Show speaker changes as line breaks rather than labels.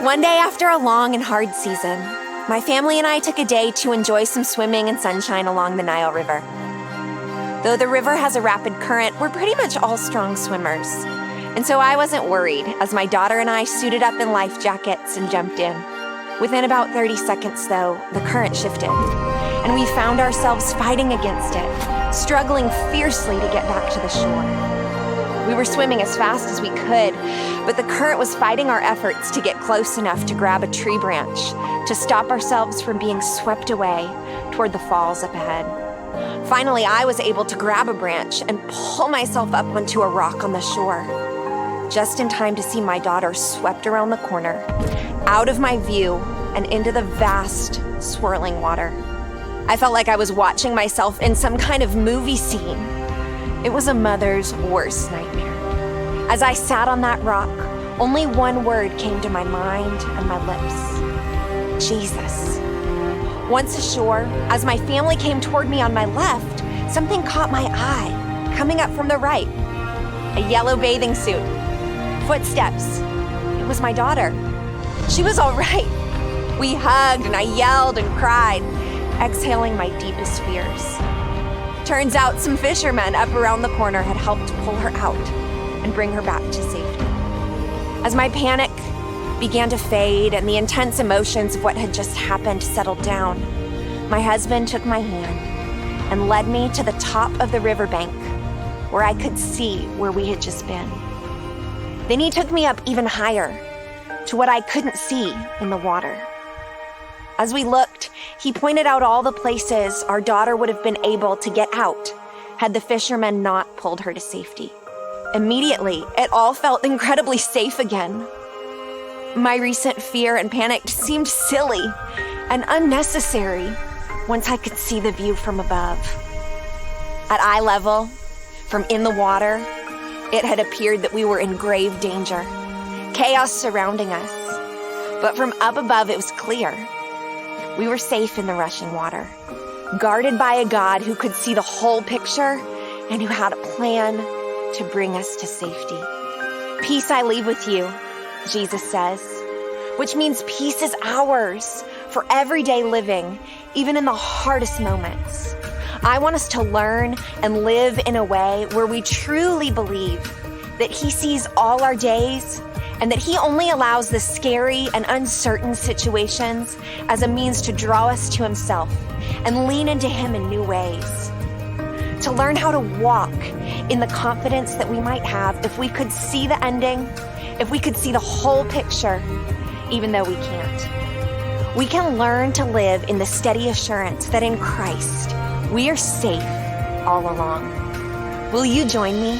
One day after a long and hard season, my family and I took a day to enjoy some swimming and sunshine along the Nile River. Though the river has a rapid current, we're pretty much all strong swimmers. And so I wasn't worried as my daughter and I suited up in life jackets and jumped in. Within about 30 seconds, though, the current shifted, and we found ourselves fighting against it, struggling fiercely to get back to the shore. We were swimming as fast as we could, but the current was fighting our efforts to get close enough to grab a tree branch to stop ourselves from being swept away toward the falls up ahead. Finally, I was able to grab a branch and pull myself up onto a rock on the shore, just in time to see my daughter swept around the corner, out of my view and into the vast, swirling water. I felt like I was watching myself in some kind of movie scene. It was a mother's worst nightmare. As I sat on that rock, only one word came to my mind and my lips: Jesus. Once ashore, as my family came toward me on my left, something caught my eye, coming up from the right. A yellow bathing suit. Footsteps. It was my daughter. She was all right. We hugged and I yelled and cried, exhaling my deepest fears. Turns out some fishermen up around the corner had helped pull her out and bring her back to safety. As my panic began to fade and the intense emotions of what had just happened settled down, my husband took my hand and led me to the top of the riverbank where I could see where we had just been. Then he took me up even higher to what I couldn't see in the water. As we looked, he pointed out all the places our daughter would have been able to get out had the fishermen not pulled her to safety. Immediately, it all felt incredibly safe again. My recent fear and panic seemed silly and unnecessary once I could see the view from above. At eye level, from in the water, it had appeared that we were in grave danger, chaos surrounding us. But from up above, it was clear. We were safe in the rushing water, guarded by a God who could see the whole picture and who had a plan to bring us to safety. Peace I leave with you, Jesus says, which means peace is ours for everyday living, even in the hardest moments. I want us to learn and live in a way where we truly believe that He sees all our days and that He only allows the scary and uncertain situations as a means to draw us to Himself and lean into Him in new ways. To learn how to walk in the confidence that we might have if we could see the ending, if we could see the whole picture, even though we can't. We can learn to live in the steady assurance that in Christ, we are safe all along. Will you join me